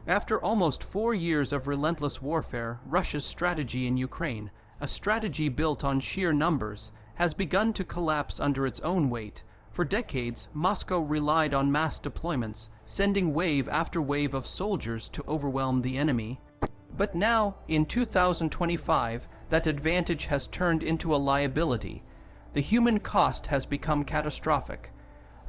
After almost 4 years of relentless warfare, Russia's strategy in Ukraine, a strategy built on sheer numbers, has begun to collapse under its own weight. For decades, Moscow relied on mass deployments, sending wave after wave of soldiers to overwhelm the enemy. But now, in 2025, that advantage has turned into a liability. The human cost has become catastrophic.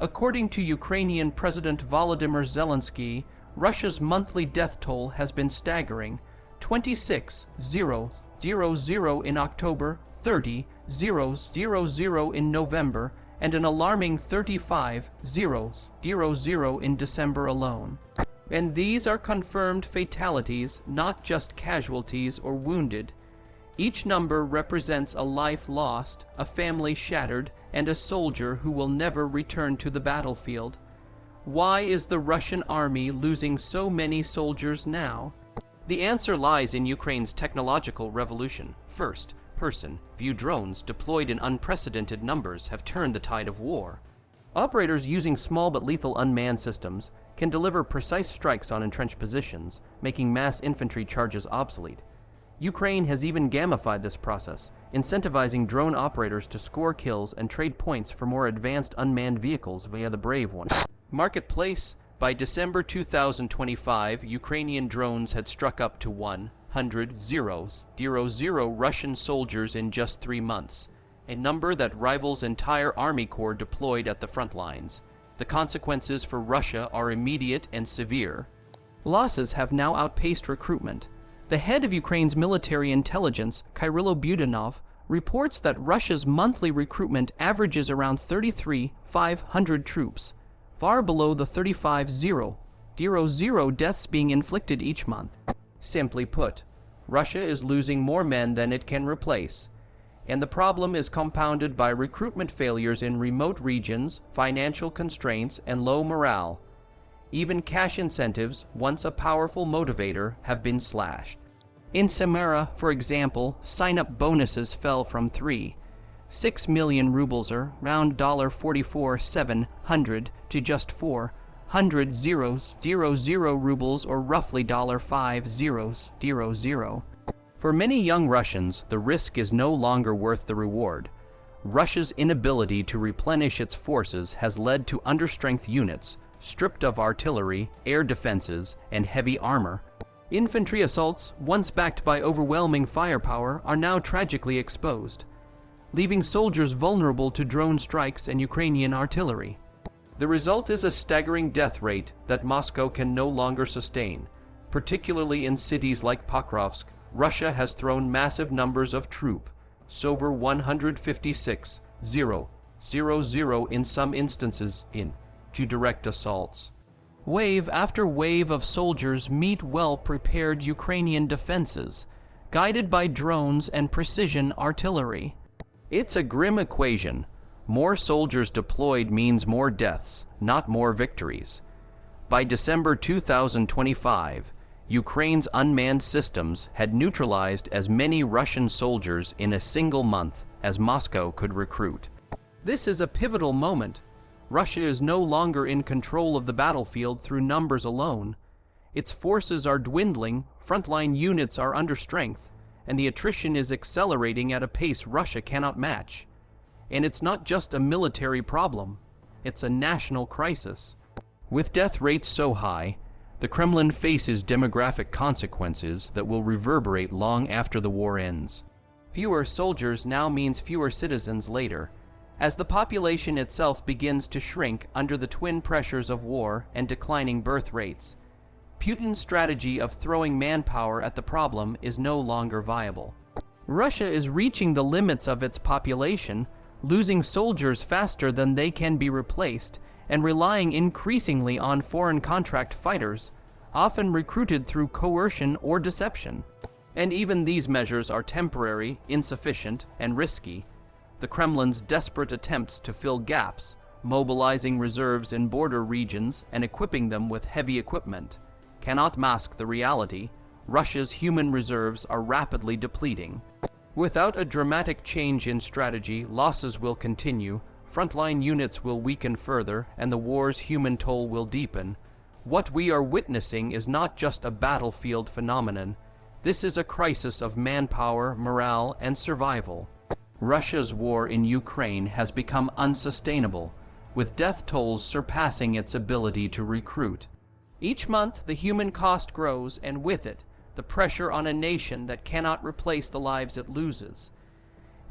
According to Ukrainian President Volodymyr Zelensky, Russia's monthly death toll has been staggering: 26,000 in October, 30,000 in November, and an alarming 35,000 in December alone. And these are confirmed fatalities, not just casualties or wounded. Each number represents a life lost, a family shattered, and a soldier who will never return to the battlefield. Why is the Russian army losing so many soldiers now? The answer lies in Ukraine's technological revolution. First-person view drones deployed in unprecedented numbers have turned the tide of war. Operators using small but lethal unmanned systems can deliver precise strikes on entrenched positions, making mass infantry charges obsolete. Ukraine has even gamified this process, incentivizing drone operators to score kills and trade points for more advanced unmanned vehicles via the Brave one. Marketplace. By December 2025, Ukrainian drones had struck up to 100,000 Russian soldiers in just 3 months, a number that rivals entire army corps deployed at the front lines. The consequences for Russia are immediate and severe. Losses have now outpaced recruitment. The head of Ukraine's military intelligence, Kyrylo Budanov, reports that Russia's monthly recruitment averages around 33,500 troops, far below the 35,000 deaths being inflicted each month. Simply put, Russia is losing more men than it can replace, and the problem is compounded by recruitment failures in remote regions, financial constraints, and low morale. Even cash incentives, once a powerful motivator, have been slashed. In Samara, for example, sign-up bonuses fell from 3.6 million rubles, or round $44,700, to just 400,000 rubles, or roughly $5,000. For many young Russians, the risk is no longer worth the reward. Russia's inability to replenish its forces has led to understrength units, stripped of artillery, air defenses, and heavy armor. Infantry assaults, once backed by overwhelming firepower, are now tragically exposed, leaving soldiers vulnerable to drone strikes and Ukrainian artillery. The result is a staggering death rate that Moscow can no longer sustain. Particularly in cities like Pokrovsk, Russia has thrown massive numbers of troops, over 156,000 in some instances, into direct assaults. Wave after wave of soldiers meet well-prepared Ukrainian defenses, guided by drones and precision artillery. It's a grim equation. More soldiers deployed means more deaths, not more victories. By December 2025, Ukraine's unmanned systems had neutralized as many Russian soldiers in a single month as Moscow could recruit. This is a pivotal moment. Russia is no longer in control of the battlefield through numbers alone. Its forces are dwindling, frontline units are under strength, and the attrition is accelerating at a pace Russia cannot match. And it's not just a military problem, it's a national crisis. With death rates so high, the Kremlin faces demographic consequences that will reverberate long after the war ends. Fewer soldiers now means fewer citizens later, as the population itself begins to shrink under the twin pressures of war and declining birth rates. Putin's strategy of throwing manpower at the problem is no longer viable. Russia is reaching the limits of its population, losing soldiers faster than they can be replaced, and relying increasingly on foreign contract fighters, often recruited through coercion or deception. And even these measures are temporary, insufficient, and risky. The Kremlin's desperate attempts to fill gaps, mobilizing reserves in border regions and equipping them with heavy equipment, cannot mask the reality: Russia's human reserves are rapidly depleting. Without a dramatic change in strategy, losses will continue, frontline units will weaken further, and the war's human toll will deepen. What we are witnessing is not just a battlefield phenomenon. This is a crisis of manpower, morale, and survival. Russia's war in Ukraine has become unsustainable, with death tolls surpassing its ability to recruit. Each month, the human cost grows, and with it, the pressure on a nation that cannot replace the lives it loses.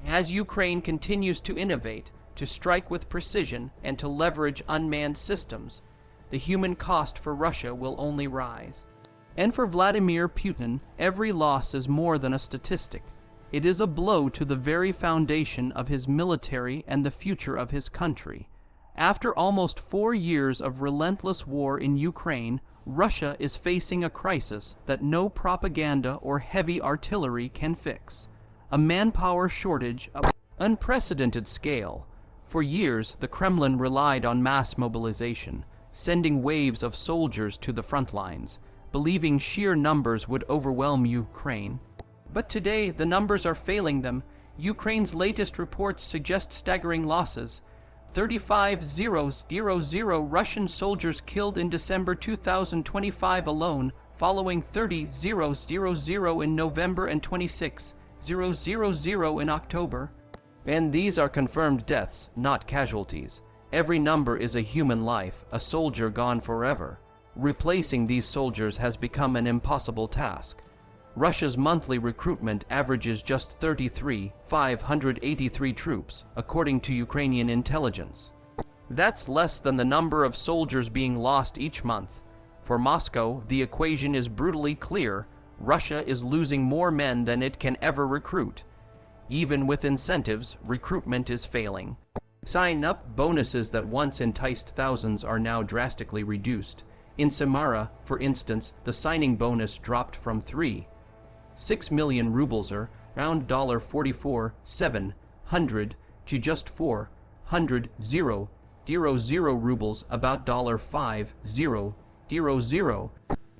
As Ukraine continues to innovate, to strike with precision, and to leverage unmanned systems, the human cost for Russia will only rise. And for Vladimir Putin, every loss is more than a statistic. It is a blow to the very foundation of his military and the future of his country. After almost 4 years of relentless war in Ukraine, Russia is facing a crisis that no propaganda or heavy artillery can fix. A manpower shortage of unprecedented scale. For years, the Kremlin relied on mass mobilization, sending waves of soldiers to the front lines, believing sheer numbers would overwhelm Ukraine. But today, the numbers are failing them. Ukraine's latest reports suggest staggering losses. 35,000 Russian soldiers killed in December 2025 alone, following 30,000 in November and 26,000 in October. And these are confirmed deaths, not casualties. Every number is a human life, a soldier gone forever. Replacing these soldiers has become an impossible task. Russia's monthly recruitment averages just 33,583 troops, according to Ukrainian intelligence. That's less than the number of soldiers being lost each month. For Moscow, the equation is brutally clear. Russia is losing more men than it can ever recruit. Even with incentives, recruitment is failing. Sign-up bonuses that once enticed thousands are now drastically reduced. In Samara, for instance, the signing bonus dropped from 3.6 million rubles or around $44,700 to just 400,000 rubles, about $5,000.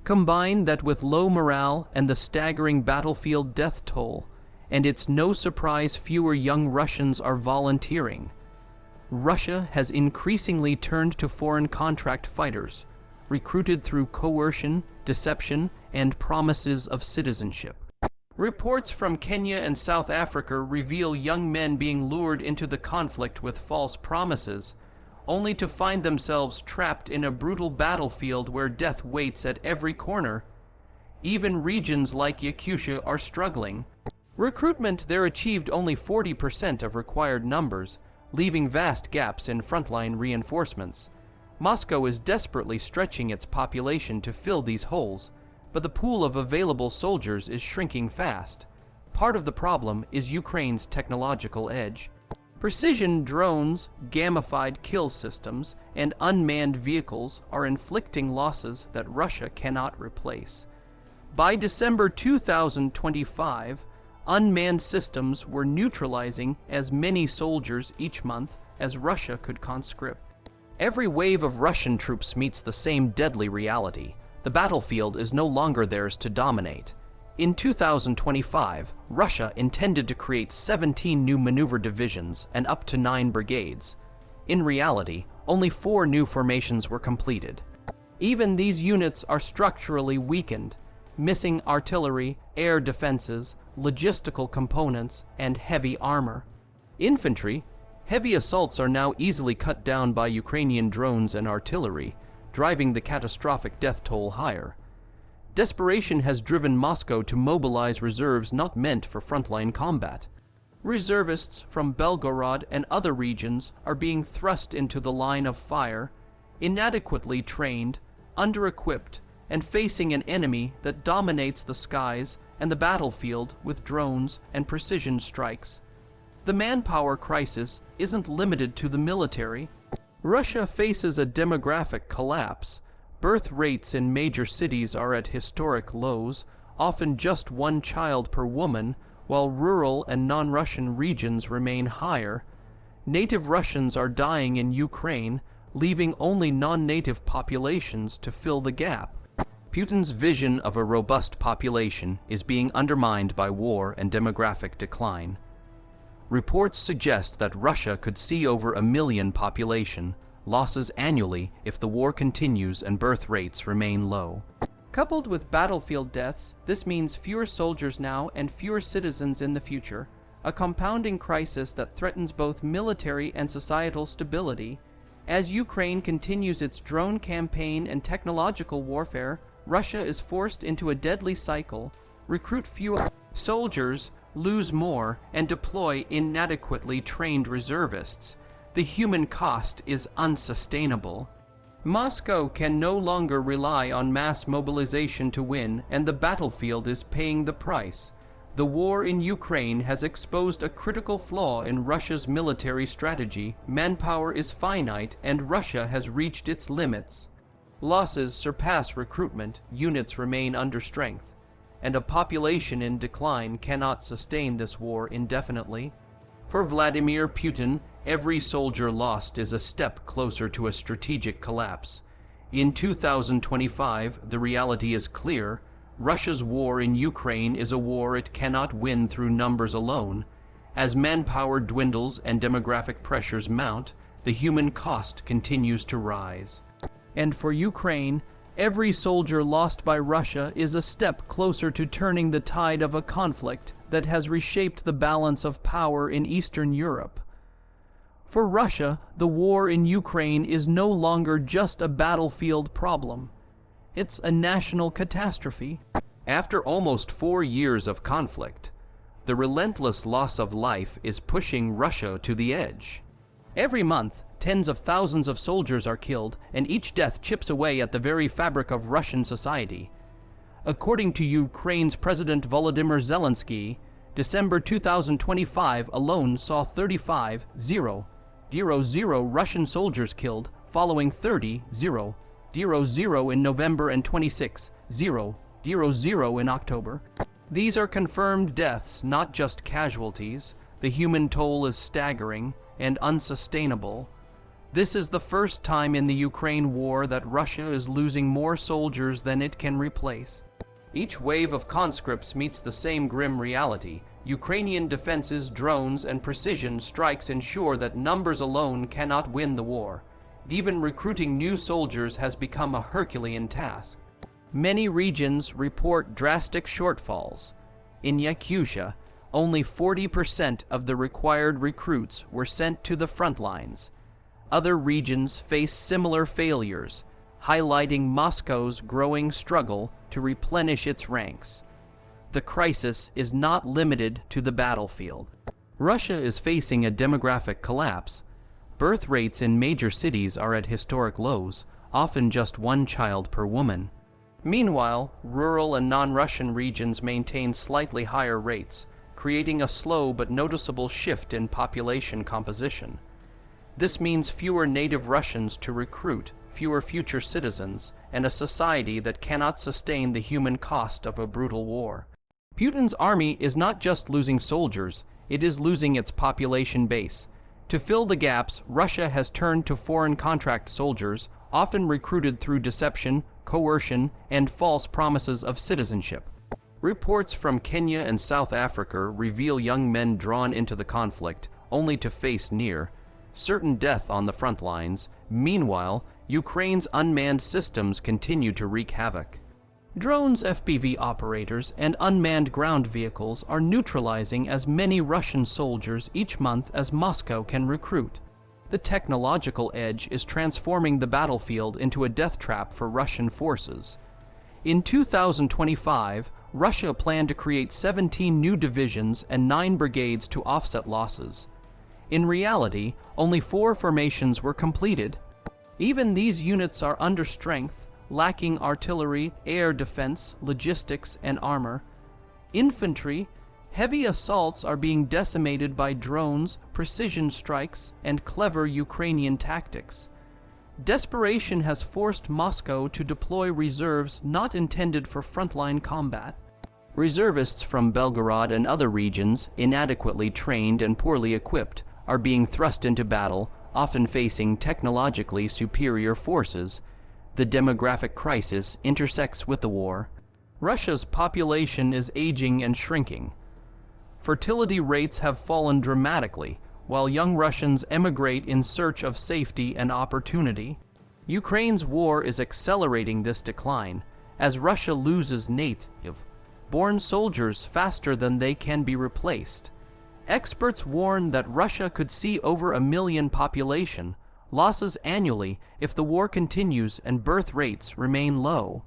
Combine that with low morale and the staggering battlefield death toll, and it's no surprise fewer young Russians are volunteering. Russia has increasingly turned to foreign contract fighters, recruited through coercion, deception, and promises of citizenship. Reports from Kenya and South Africa reveal young men being lured into the conflict with false promises, only to find themselves trapped in a brutal battlefield where death waits at every corner. Even regions like Yakutia are struggling. Recruitment there achieved only 40% of required numbers, leaving vast gaps in frontline reinforcements. Moscow is desperately stretching its population to fill these holes, but the pool of available soldiers is shrinking fast. Part of the problem is Ukraine's technological edge. Precision drones, gamified kill systems, and unmanned vehicles are inflicting losses that Russia cannot replace. By December 2025, unmanned systems were neutralizing as many soldiers each month as Russia could conscript. Every wave of Russian troops meets the same deadly reality. The battlefield is no longer theirs to dominate. In 2025, Russia intended to create 17 new maneuver divisions and up to 9 brigades. In reality, only 4 new formations were completed. Even these units are structurally weakened, missing artillery, air defenses, logistical components, and heavy armor. Infantry, heavy assaults are now easily cut down by Ukrainian drones and artillery, driving the catastrophic death toll higher. Desperation has driven Moscow to mobilize reserves not meant for frontline combat. Reservists from Belgorod and other regions are being thrust into the line of fire, inadequately trained, under-equipped, and facing an enemy that dominates the skies and the battlefield with drones and precision strikes. The manpower crisis isn't limited to the military. Russia faces a demographic collapse. Birth rates in major cities are at historic lows, often just 1 child per woman, while rural and non-Russian regions remain higher. Native Russians are dying in Ukraine, leaving only non-native populations to fill the gap. Putin's vision of a robust population is being undermined by war and demographic decline. Reports suggest that Russia could see over 1 million population, losses annually if the war continues and birth rates remain low. Coupled with battlefield deaths, this means fewer soldiers now and fewer citizens in the future, a compounding crisis that threatens both military and societal stability. As Ukraine continues its drone campaign and technological warfare, Russia is forced into a deadly cycle: recruit fewer soldiers, lose more, and deploy inadequately trained reservists. The human cost is unsustainable. Moscow can no longer rely on mass mobilization to win, and the battlefield is paying the price. The war in Ukraine has exposed a critical flaw in Russia's military strategy. Manpower is finite, and Russia has reached its limits. Losses surpass recruitment, units remain under strength, and a population in decline cannot sustain this war indefinitely. For Vladimir Putin, every soldier lost is a step closer to a strategic collapse. In 2025, the reality is clear: Russia's war in Ukraine is a war it cannot win through numbers alone. As manpower dwindles and demographic pressures mount, the human cost continues to rise. And for Ukraine, every soldier lost by Russia is a step closer to turning the tide of a conflict that has reshaped the balance of power in Eastern Europe. For Russia, the war in Ukraine is no longer just a battlefield problem. It's a national catastrophe. After almost 4 years of conflict, the relentless loss of life is pushing Russia to the edge. Every month, tens of thousands of soldiers are killed, and each death chips away at the very fabric of Russian society. According to Ukraine's President Volodymyr Zelensky, December 2025 alone saw 35,000 Russian soldiers killed, following 30,000 in November and 26,000 in October. These are confirmed deaths, not just casualties. The human toll is staggering and unsustainable. This is the first time in the Ukraine war that Russia is losing more soldiers than it can replace. Each wave of conscripts meets the same grim reality. Ukrainian defenses, drones, and precision strikes ensure that numbers alone cannot win the war. Even recruiting new soldiers has become a Herculean task. Many regions report drastic shortfalls. In Yakutia, only 40% of the required recruits were sent to the front lines. Other regions face similar failures, highlighting Moscow's growing struggle to replenish its ranks. The crisis is not limited to the battlefield. Russia is facing a demographic collapse. Birth rates in major cities are at historic lows, often just one child per woman. Meanwhile, rural and non-Russian regions maintain slightly higher rates, creating a slow but noticeable shift in population composition. This means fewer native Russians to recruit, fewer future citizens, and a society that cannot sustain the human cost of a brutal war. Putin's army is not just losing soldiers, it is losing its population base. To fill the gaps, Russia has turned to foreign contract soldiers, often recruited through deception, coercion, and false promises of citizenship. Reports from Kenya and South Africa reveal young men drawn into the conflict, only to face near certain death on the front lines. Meanwhile, Ukraine's unmanned systems continue to wreak havoc. Drones, FPV operators, and unmanned ground vehicles are neutralizing as many Russian soldiers each month as Moscow can recruit. The technological edge is transforming the battlefield into a death trap for Russian forces. In 2025, Russia planned to create 17 new divisions and 9 brigades to offset losses. In reality, only 4 formations were completed. Even these units are under strength, lacking artillery, air defense, logistics, and armor. Infantry, heavy assaults are being decimated by drones, precision strikes, and clever Ukrainian tactics. Desperation has forced Moscow to deploy reserves not intended for frontline combat. Reservists from Belgorod and other regions, inadequately trained and poorly equipped, are being thrust into battle, often facing technologically superior forces. The demographic crisis intersects with the war. Russia's population is aging and shrinking. Fertility rates have fallen dramatically, while young Russians emigrate in search of safety and opportunity. Ukraine's war is accelerating this decline, as Russia loses native-born soldiers faster than they can be replaced. Experts warn that Russia could see over 1 million population losses annually if the war continues and birth rates remain low.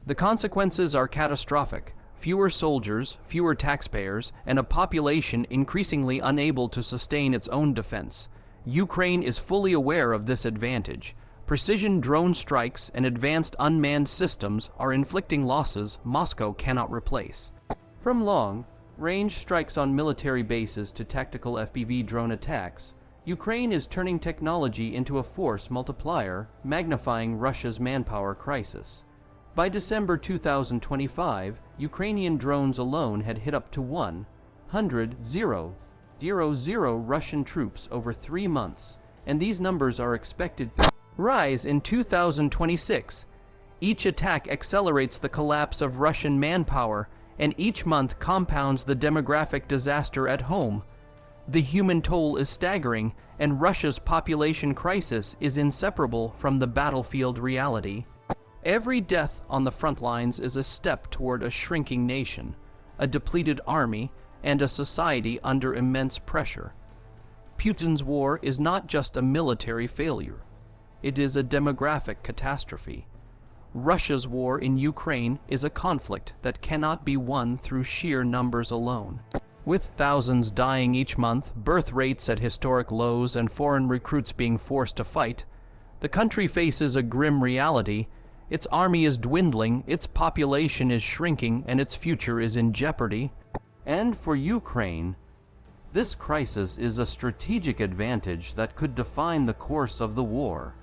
The consequences are catastrophic: fewer soldiers, fewer taxpayers, and a population increasingly unable to sustain its own defense. Ukraine is fully aware of this advantage. Precision drone strikes and advanced unmanned systems are inflicting losses Moscow cannot replace. From long-range strikes on military bases to tactical FPV drone attacks, Ukraine is turning technology into a force multiplier, magnifying Russia's manpower crisis. By December 2025, Ukrainian drones alone had hit up to 100,000 Russian troops over 3 months, and these numbers are expected to rise in 2026. Each attack accelerates the collapse of Russian manpower, and each month compounds the demographic disaster at home. The human toll is staggering, and Russia's population crisis is inseparable from the battlefield reality. Every death on the front lines is a step toward a shrinking nation, a depleted army, and a society under immense pressure. Putin's war is not just a military failure. It is a demographic catastrophe. Russia's war in Ukraine is a conflict that cannot be won through sheer numbers alone. With thousands dying each month, birth rates at historic lows, and foreign recruits being forced to fight, the country faces a grim reality. Its army is dwindling, its population is shrinking, and its future is in jeopardy. And for Ukraine, this crisis is a strategic advantage that could define the course of the war.